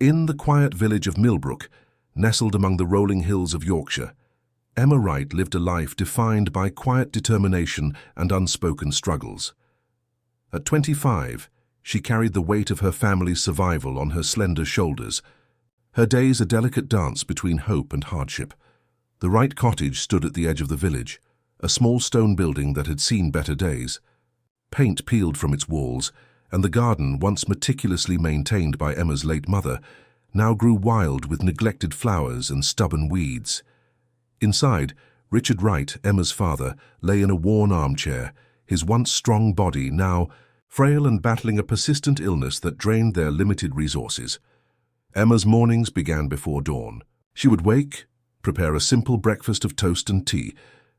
In the quiet village of Millbrook, nestled among the rolling hills of Yorkshire, Emma Wright lived a life defined by quiet determination and unspoken struggles. At 25, she carried the weight of her family's survival on her slender shoulders. Her days a delicate dance between hope and hardship. The Wright cottage stood at the edge of the village, a small stone building that had seen better days. Paint peeled from its walls, and the garden, once meticulously maintained by Emma's late mother, now grew wild with neglected flowers and stubborn weeds. Inside, Richard Wright, Emma's father, lay in a worn armchair, his once strong body now frail and battling a persistent illness that drained their limited resources. Emma's mornings began before dawn. She would wake, prepare a simple breakfast of toast and tea,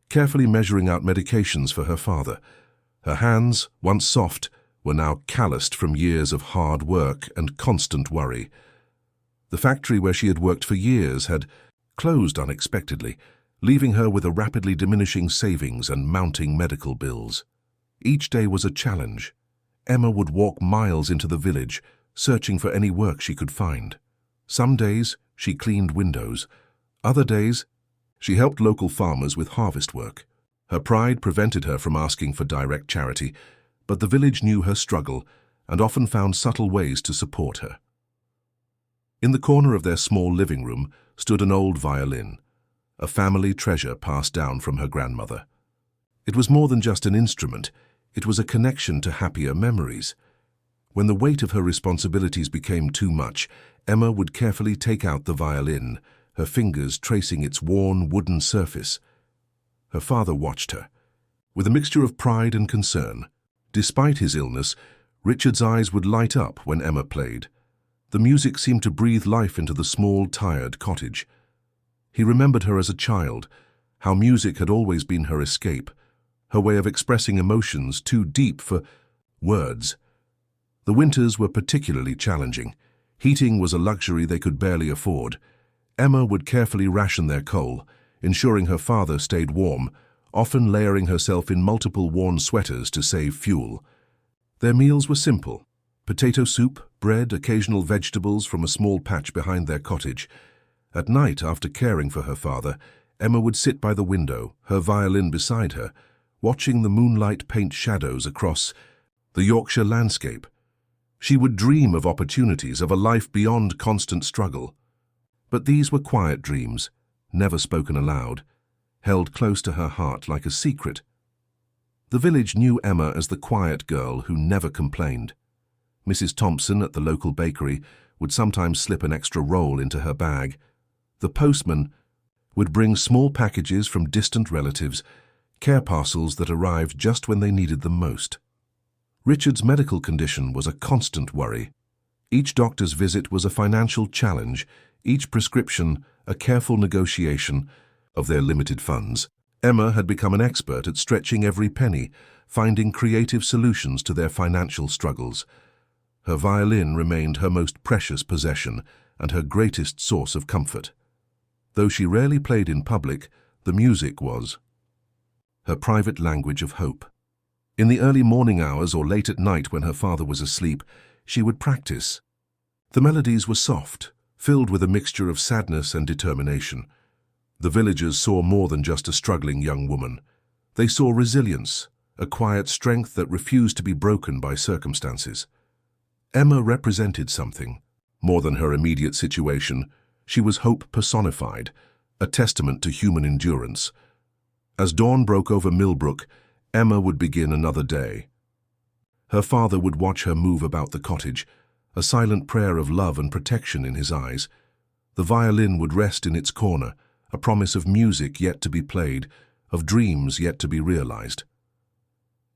carefully measuring out medications for her father. Her hands, once soft, were now calloused from years of hard work and constant worry. The factory where she had worked for years had closed unexpectedly, leaving her with a rapidly diminishing savings and mounting medical bills. Each day was a challenge. Emma would walk miles into the village, searching for any work she could find. Some days, she cleaned windows. Other days, she helped local farmers with harvest work. Her pride prevented her from asking for direct charity, but the village knew her struggle and often found subtle ways to support her. In the corner of their small living room stood an old violin, a family treasure passed down from her grandmother. It was more than just an instrument, it was a connection to happier memories. When the weight of her responsibilities became too much, Emma would carefully take out the violin, her fingers tracing its worn wooden surface. Her father watched her, with a mixture of pride and concern. Despite his illness, Richard's eyes would light up when Emma played. The music seemed to breathe life into the small, tired cottage. He remembered her as a child, how music had always been her escape, her way of expressing emotions too deep for words. The winters were particularly challenging. Heating was a luxury they could barely afford. Emma would carefully ration their coal, ensuring her father stayed warm, often layering herself in multiple worn sweaters to save fuel. Their meals were simple: potato soup, bread, occasional vegetables from a small patch behind their cottage. At night, after caring for her father, Emma would sit by the window, her violin beside her, watching the moonlight paint shadows across the Yorkshire landscape. She would dream of opportunities, of a life beyond constant struggle. But these were quiet dreams, never spoken aloud, held close to her heart like a secret. The village knew Emma as the quiet girl who never complained. Mrs. Thompson at the local bakery would sometimes slip an extra roll into her bag. The postman would bring small packages from distant relatives, care parcels that arrived just when they needed them most. Richard's medical condition was a constant worry. Each doctor's visit was a financial challenge, each prescription a careful negotiation of their limited funds. Emma had become an expert at stretching every penny, finding creative solutions to their financial struggles. Her violin remained her most precious possession and her greatest source of comfort. Though she rarely played in public, the music was her private language of hope. In the early morning hours or late at night when her father was asleep, she would practice. The melodies were soft, filled with a mixture of sadness and determination. The villagers saw more than just a struggling young woman. They saw resilience, a quiet strength that refused to be broken by circumstances. Emma represented something. More than her immediate situation, she was hope personified, a testament to human endurance. As dawn broke over Millbrook, Emma would begin another day. Her father would watch her move about the cottage, a silent prayer of love and protection in his eyes. The violin would rest in its corner, a promise of music yet to be played, of dreams yet to be realized.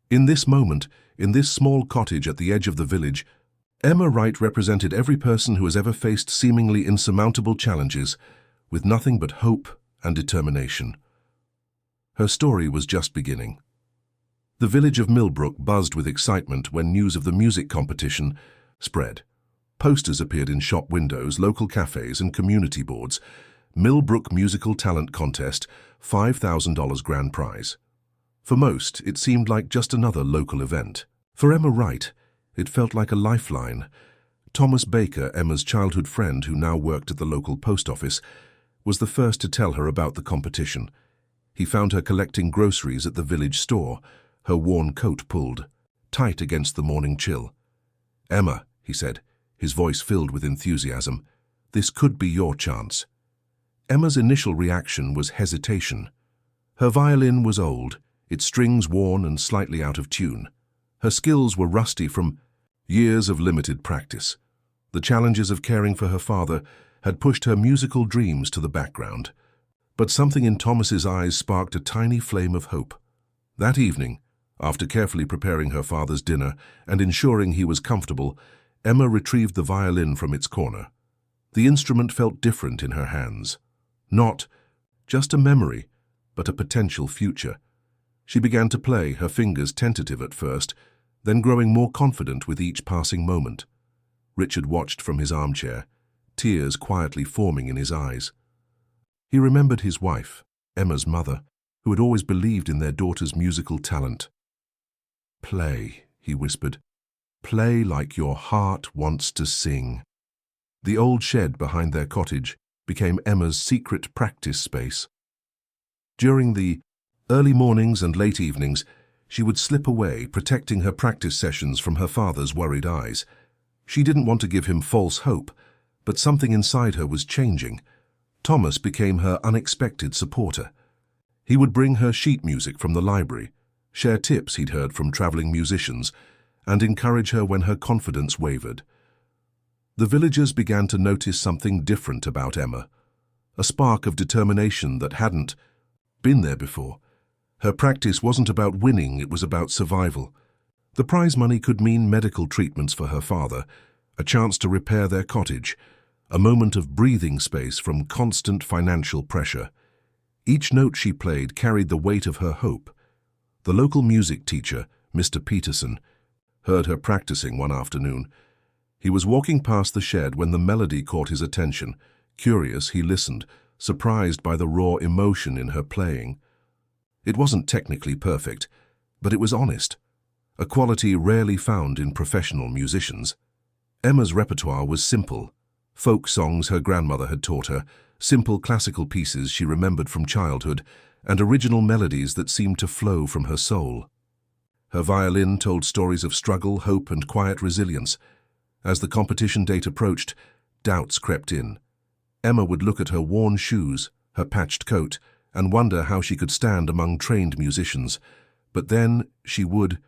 In this moment, in this small cottage at the edge of the village, Emma Wright represented every person who has ever faced seemingly insurmountable challenges with nothing but hope and determination. Her story was just beginning. The village of Millbrook buzzed with excitement when news of the music competition spread. Posters appeared in shop windows, local cafes, and community boards. Millbrook Musical Talent Contest, $5,000 grand prize. For most, it seemed like just another local event. For Emma Wright, it felt like a lifeline. Thomas Baker, Emma's childhood friend who now worked at the local post office, was the first to tell her about the competition. He found her collecting groceries at the village store, her worn coat pulled tight against the morning chill. "Emma," he said, his voice filled with enthusiasm, "this could be your chance." Emma's initial reaction was hesitation. Her violin was old, its strings worn and slightly out of tune. Her skills were rusty from years of limited practice. The challenges of caring for her father had pushed her musical dreams to the background. But something in Thomas's eyes sparked a tiny flame of hope. That evening, after carefully preparing her father's dinner and ensuring he was comfortable, Emma retrieved the violin from its corner. The instrument felt different in her hands. Not just a memory, but a potential future. She began to play, her fingers tentative at first, then growing more confident with each passing moment. Richard watched from his armchair, tears quietly forming in his eyes. He remembered his wife, Emma's mother, who had always believed in their daughter's musical talent. "Play," he whispered. "Play like your heart wants to sing." The old shed behind their cottage became Emma's secret practice space. During the early mornings and late evenings, she would slip away, protecting her practice sessions from her father's worried eyes. She didn't want to give him false hope, but something inside her was changing. Thomas became her unexpected supporter. He would bring her sheet music from the library, share tips he'd heard from traveling musicians, and encourage her when her confidence wavered. The villagers began to notice something different about Emma, a spark of determination that hadn't been there before. Her practice wasn't about winning, it was about survival. The prize money could mean medical treatments for her father, a chance to repair their cottage, a moment of breathing space from constant financial pressure. Each note she played carried the weight of her hope. The local music teacher, Mr. Peterson, heard her practicing one afternoon. He was walking past the shed when the melody caught his attention. Curious, he listened, surprised by the raw emotion in her playing. It wasn't technically perfect, but it was honest, a quality rarely found in professional musicians. Emma's repertoire was simple. Folk songs her grandmother had taught her, simple classical pieces she remembered from childhood, and original melodies that seemed to flow from her soul. Her violin told stories of struggle, hope, and quiet resilience. As the competition date approached, doubts crept in. Emma would look at her worn shoes, her patched coat, and wonder how she could stand among trained musicians. But then she would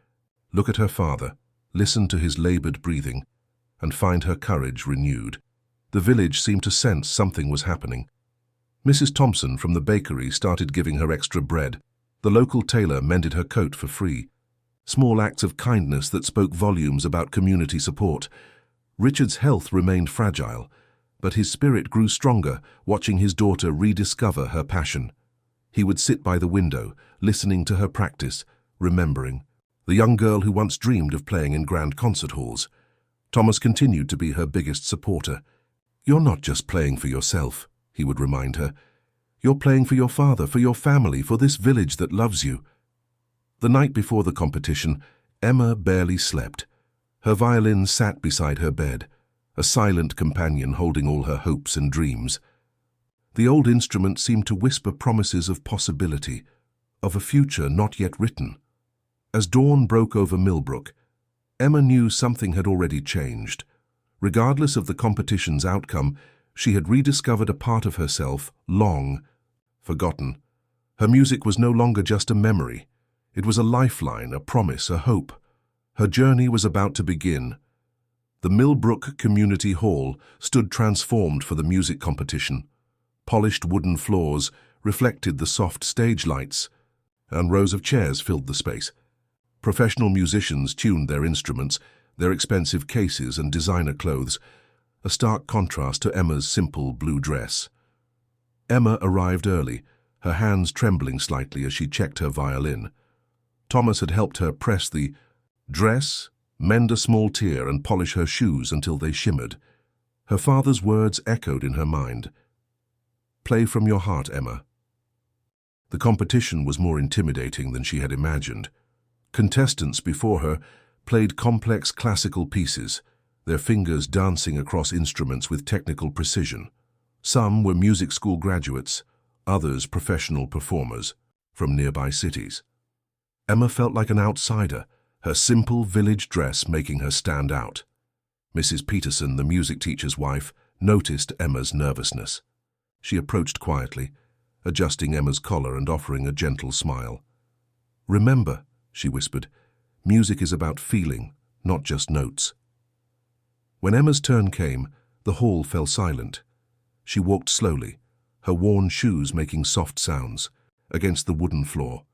look at her father, listen to his labored breathing, and find her courage renewed. The village seemed to sense something was happening. Mrs. Thompson from the bakery started giving her extra bread. The local tailor mended her coat for free. Small acts of kindness that spoke volumes about community support. Richard's health remained fragile, but his spirit grew stronger, watching his daughter rediscover her passion. He would sit by the window, listening to her practice, remembering the young girl who once dreamed of playing in grand concert halls. Thomas continued to be her biggest supporter. "You're not just playing for yourself," he would remind her. "You're playing for your father, for your family, for this village that loves you." The night before the competition, Emma barely slept. Her violin sat beside her bed, a silent companion holding all her hopes and dreams. The old instrument seemed to whisper promises of possibility, of a future not yet written. As dawn broke over Millbrook, Emma knew something had already changed. Regardless of the competition's outcome, she had rediscovered a part of herself long forgotten. Her music was no longer just a memory. It was a lifeline, a promise, a hope. Her journey was about to begin. The Millbrook Community Hall stood transformed for the music competition. Polished wooden floors reflected the soft stage lights, and rows of chairs filled the space. Professional musicians tuned their instruments, their expensive cases and designer clothes, a stark contrast to Emma's simple blue dress. Emma arrived early, her hands trembling slightly as she checked her violin. Thomas had helped her press the dress, mend a small tear, and polish her shoes until they shimmered. Her father's words echoed in her mind. "Play from your heart, Emma." The competition was more intimidating than she had imagined. Contestants before her played complex classical pieces, their fingers dancing across instruments with technical precision. Some were music school graduates, others professional performers from nearby cities. Emma felt like an outsider, her simple village dress making her stand out. Mrs. Peterson, the music teacher's wife, noticed Emma's nervousness. She approached quietly, adjusting Emma's collar and offering a gentle smile. "Remember," she whispered, "music is about feeling, not just notes." When Emma's turn came, the hall fell silent. She walked slowly, her worn shoes making soft sounds, against the wooden floor.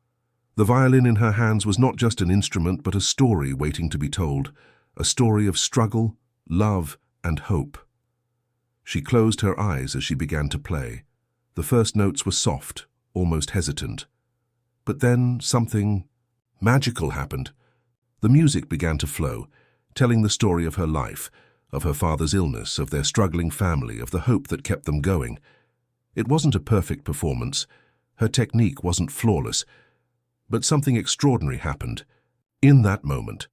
The violin in her hands was not just an instrument but a story waiting to be told, a story of struggle, love, and hope. She closed her eyes as she began to play. The first notes were soft, almost hesitant. But then something magical happened. The music began to flow, telling the story of her life, of her father's illness, of their struggling family, of the hope that kept them going. It wasn't a perfect performance. Her technique wasn't flawless. But something extraordinary happened. In that moment,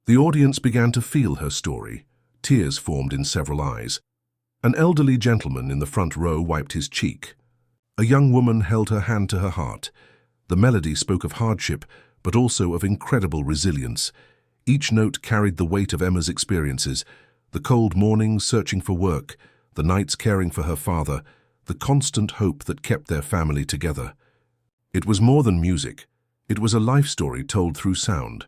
the audience began to feel her story. Tears formed in several eyes. An elderly gentleman in the front row wiped his cheek. A young woman held her hand to her heart. The melody spoke of hardship, but also of incredible resilience. Each note carried the weight of Emma's experiences, the cold mornings searching for work, the nights caring for her father, the constant hope that kept their family together. It was more than music. It was a life story told through sound.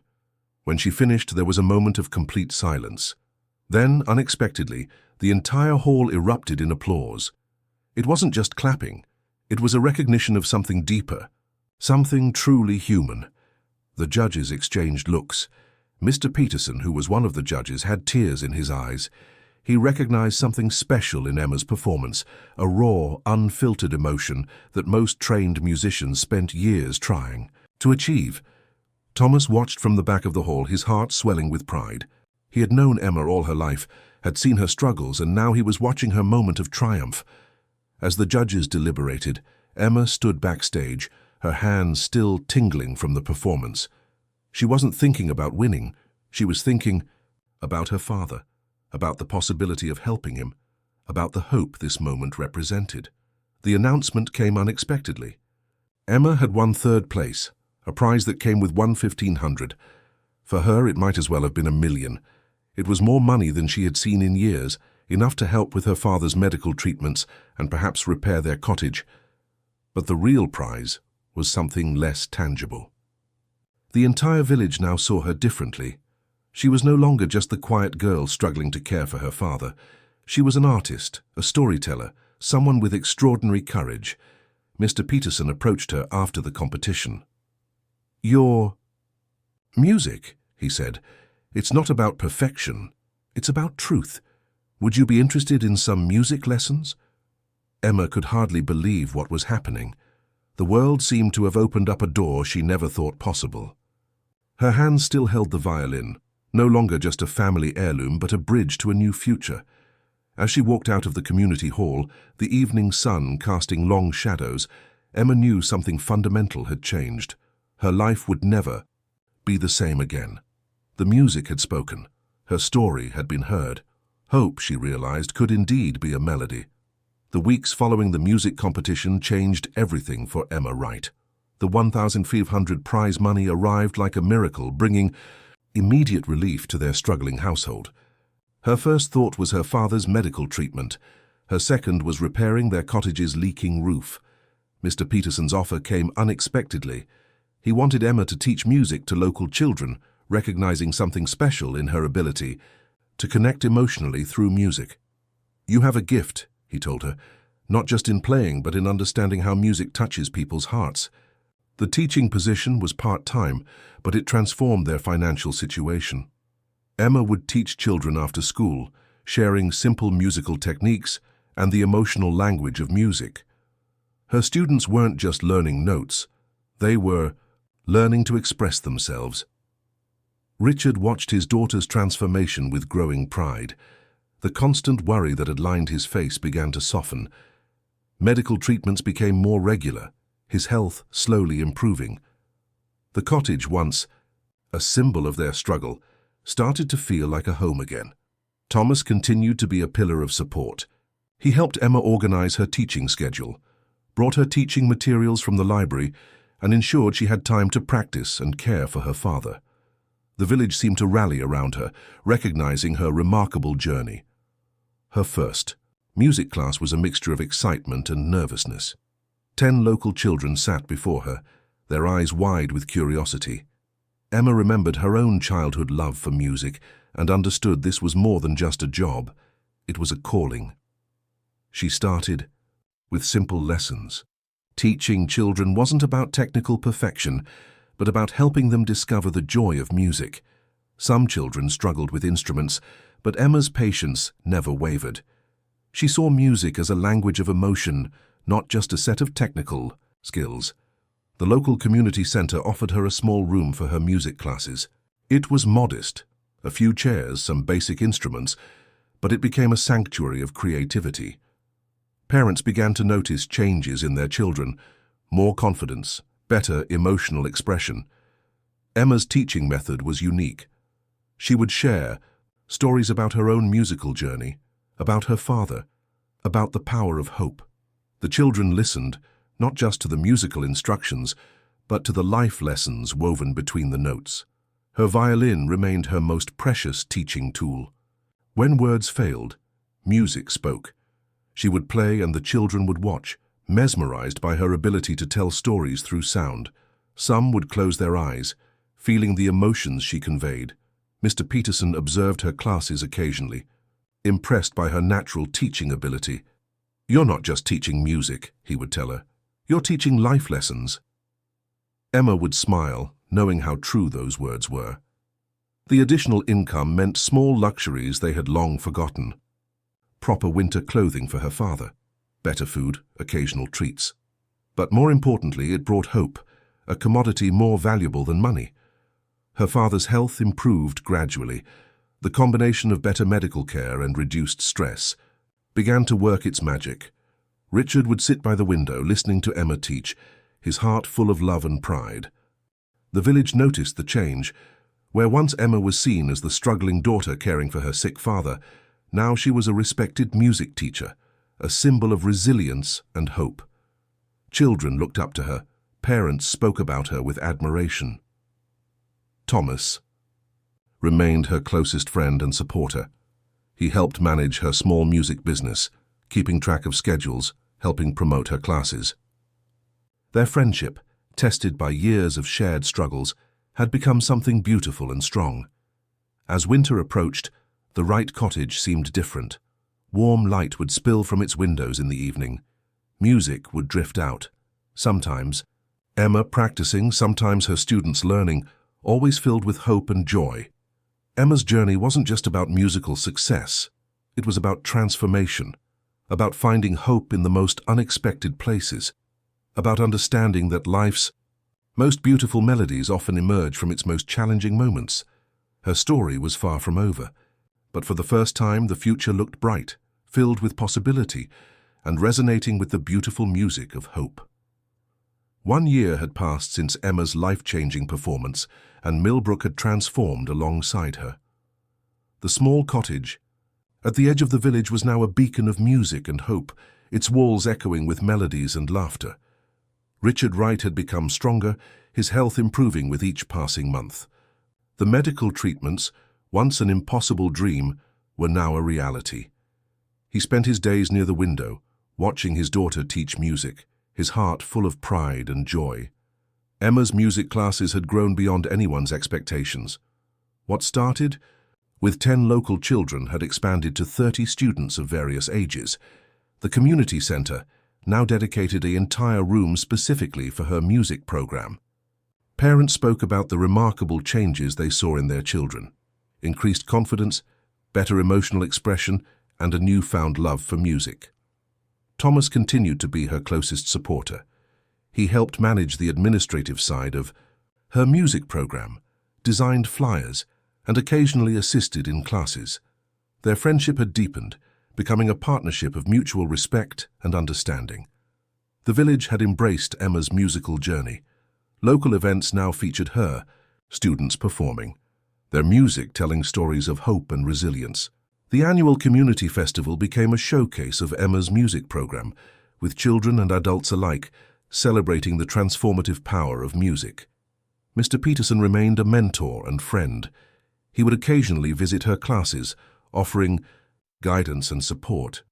When she finished, there was a moment of complete silence. Then, unexpectedly, the entire hall erupted in applause. It wasn't just clapping. It was a recognition of something deeper, something truly human. The judges exchanged looks. Mr. Peterson, who was one of the judges, had tears in his eyes. He recognized something special in Emma's performance, a raw, unfiltered emotion that most trained musicians spent years trying to achieve. Thomas watched from the back of the hall, his heart swelling with pride. He had known Emma all her life, had seen her struggles, and now he was watching her moment of triumph. As the judges deliberated, Emma stood backstage, her hands still tingling from the performance. She wasn't thinking about winning. She was thinking about her father, about the possibility of helping him, about the hope this moment represented. The announcement came unexpectedly. Emma had won third place, a prize that came with $1,500. For her, it might as well have been $1 million. It was more money than she had seen in years, enough to help with her father's medical treatments and perhaps repair their cottage. But the real prize was something less tangible. The entire village now saw her differently. She was no longer just the quiet girl struggling to care for her father. She was an artist, a storyteller, someone with extraordinary courage. Mr. Peterson approached her after the competition. "Your music," he said. "It's not about perfection. It's about truth. Would you be interested in some music lessons?" Emma could hardly believe what was happening. The world seemed to have opened up a door she never thought possible. Her hand still held the violin, no longer just a family heirloom, but a bridge to a new future. As she walked out of the community hall, the evening sun casting long shadows, Emma knew something fundamental had changed. Her life would never be the same again. The music had spoken. Her story had been heard. Hope, she realized, could indeed be a melody. The weeks following the music competition changed everything for Emma Wright. The $1,500 prize money arrived like a miracle, bringing immediate relief to their struggling household. Her first thought was her father's medical treatment. Her second was repairing their cottage's leaking roof. Mr. Peterson's offer came unexpectedly. He wanted Emma to teach music to local children, recognizing something special in her ability to connect emotionally through music. "You have a gift," he told her, "not just in playing, but in understanding how music touches people's hearts." The teaching position was part-time, but it transformed their financial situation. Emma would teach children after school, sharing simple musical techniques and the emotional language of music. Her students weren't just learning notes, they were learning to express themselves. Richard watched his daughter's transformation with growing pride. The constant worry that had lined his face began to soften. Medical treatments became more regular, his health slowly improving. The cottage, once a symbol of their struggle, started to feel like a home again. Thomas continued to be a pillar of support. He helped Emma organize her teaching schedule, brought her teaching materials from the library, and ensured she had time to practice and care for her father. The village seemed to rally around her, recognizing her remarkable journey. Her first music class was a mixture of excitement and nervousness. 10 local children sat before her, their eyes wide with curiosity. Emma remembered her own childhood love for music and understood this was more than just a job. It was a calling. She started with simple lessons. Teaching children wasn't about technical perfection, but about helping them discover the joy of music. Some children struggled with instruments, but Emma's patience never wavered. She saw music as a language of emotion, not just a set of technical skills. The local community center offered her a small room for her music classes. It was modest, a few chairs, some basic instruments, but it became a sanctuary of creativity. Parents began to notice changes in their children, more confidence, better emotional expression. Emma's teaching method was unique. She would share stories about her own musical journey, about her father, about the power of hope. The children listened, not just to the musical instructions, but to the life lessons woven between the notes. Her violin remained her most precious teaching tool. When words failed, music spoke. She would play and the children would watch, mesmerized by her ability to tell stories through sound. Some would close their eyes, feeling the emotions she conveyed. Mr. Peterson observed her classes occasionally, impressed by her natural teaching ability. "You're not just teaching music," he would tell her. "You're teaching life lessons." Emma would smile, knowing how true those words were. The additional income meant small luxuries they had long forgotten. Proper winter clothing for her father, better food, occasional treats. But more importantly, it brought hope, a commodity more valuable than money. Her father's health improved gradually. The combination of better medical care and reduced stress began to work its magic. Richard would sit by the window listening to Emma teach, his heart full of love and pride. The village noticed the change. Where once Emma was seen as the struggling daughter caring for her sick father, now she was a respected music teacher, a symbol of resilience and hope. Children looked up to her. Parents spoke about her with admiration. Thomas remained her closest friend and supporter. He helped manage her small music business, keeping track of schedules, helping promote her classes. Their friendship, tested by years of shared struggles, had become something beautiful and strong. As winter approached, the Wright cottage seemed different. Warm light would spill from its windows in the evening. Music would drift out. Sometimes Emma practicing, sometimes her students learning, always filled with hope and joy. Emma's journey wasn't just about musical success. It was about transformation, about finding hope in the most unexpected places, about understanding that life's most beautiful melodies often emerge from its most challenging moments. Her story was far from over, but for the first time the future looked bright, filled with possibility, and resonating with the beautiful music of hope. 1 year had passed since Emma's life-changing performance, and Millbrook had transformed alongside her. The small cottage at the edge of the village was now a beacon of music and hope, its walls echoing with melodies and laughter. Richard Wright had become stronger, his health improving with each passing month. The medical treatments, once an impossible dream, were now a reality. He spent his days near the window, watching his daughter teach music, his heart full of pride and joy. Emma's music classes had grown beyond anyone's expectations. What started with 10 local children had expanded to 30 students of various ages. The community center now dedicated an entire room specifically for her music program. Parents spoke about the remarkable changes they saw in their children: increased confidence, better emotional expression, and a newfound love for music. Thomas continued to be her closest supporter. He helped manage the administrative side of her music program, designed flyers, and occasionally assisted in classes. Their friendship had deepened, becoming a partnership of mutual respect and understanding. The village had embraced Emma's musical journey. Local events now featured her, students performing, their music telling stories of hope and resilience. The annual community festival became a showcase of Emma's music program, with children and adults alike celebrating the transformative power of music. Mr. Peterson remained a mentor and friend. He would occasionally visit her classes, offering guidance and support.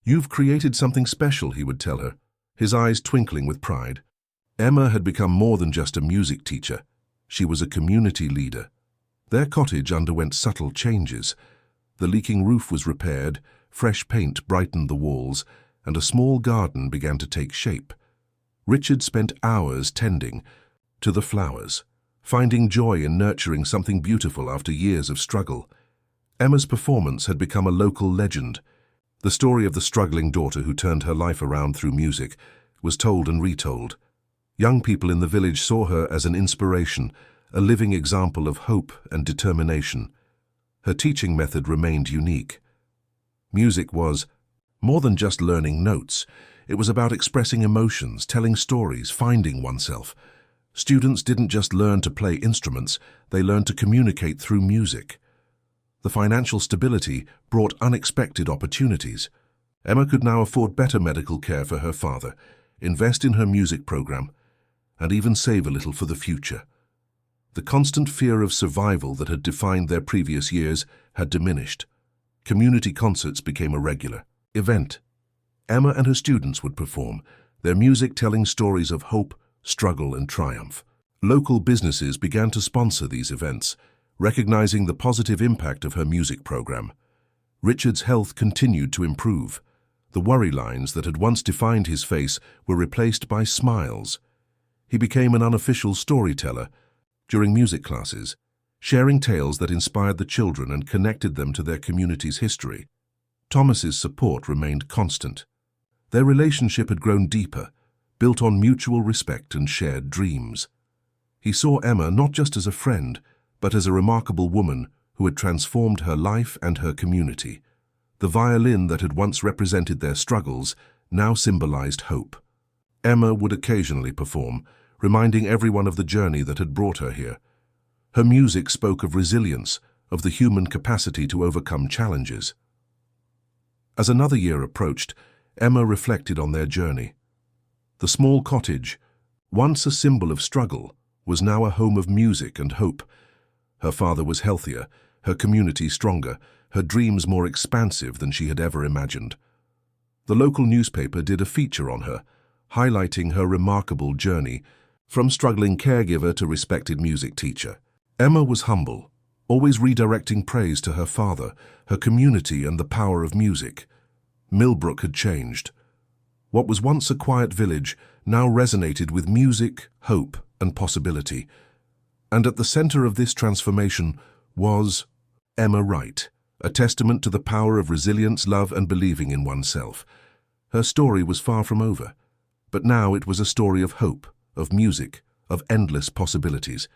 "You've created something special," he would tell her, his eyes twinkling with pride. Emma had become more than just a music teacher. She was a community leader. Their cottage underwent subtle changes. The leaking roof was repaired, fresh paint brightened the walls, and a small garden began to take shape. Richard spent hours tending to the flowers, finding joy in nurturing something beautiful after years of struggle. Emma's performance had become a local legend. The story of the struggling daughter who turned her life around through music was told and retold. Young people in the village saw her as an inspiration, a living example of hope and determination. Her teaching method remained unique. Music was more than just learning notes. It was about expressing emotions, telling stories, finding oneself. Students didn't just learn to play instruments, they learned to communicate through music. The financial stability brought unexpected opportunities. Emma could now afford better medical care for her father, invest in her music program, and even save a little for the future. The constant fear of survival that had defined their previous years had diminished. Community concerts became a regular event. Emma and her students would perform, their music telling stories of hope, struggle, and triumph. Local businesses began to sponsor these events, recognizing the positive impact of her music program. Richard's health continued to improve. The worry lines that had once defined his face were replaced by smiles. He became an unofficial storyteller during music classes, sharing tales that inspired the children and connected them to their community's history. Thomas's support remained constant. Their relationship had grown deeper, built on mutual respect and shared dreams. He saw Emma not just as a friend, but as a remarkable woman who had transformed her life and her community. The violin that had once represented their struggles now symbolized hope. Emma would occasionally perform, reminding everyone of the journey that had brought her here. Her music spoke of resilience, of the human capacity to overcome challenges. As another year approached, Emma reflected on their journey. The small cottage, once a symbol of struggle, was now a home of music and hope. Her father was healthier, her community stronger, her dreams more expansive than she had ever imagined. The local newspaper did a feature on her, highlighting her remarkable journey, from struggling caregiver to respected music teacher. Emma was humble, always redirecting praise to her father, her community, and the power of music. Millbrook had changed. What was once a quiet village now resonated with music, hope, and possibility. And at the center of this transformation was Emma Wright, a testament to the power of resilience, love, and believing in oneself. Her story was far from over, but now it was a story of hope, of music, of endless possibilities.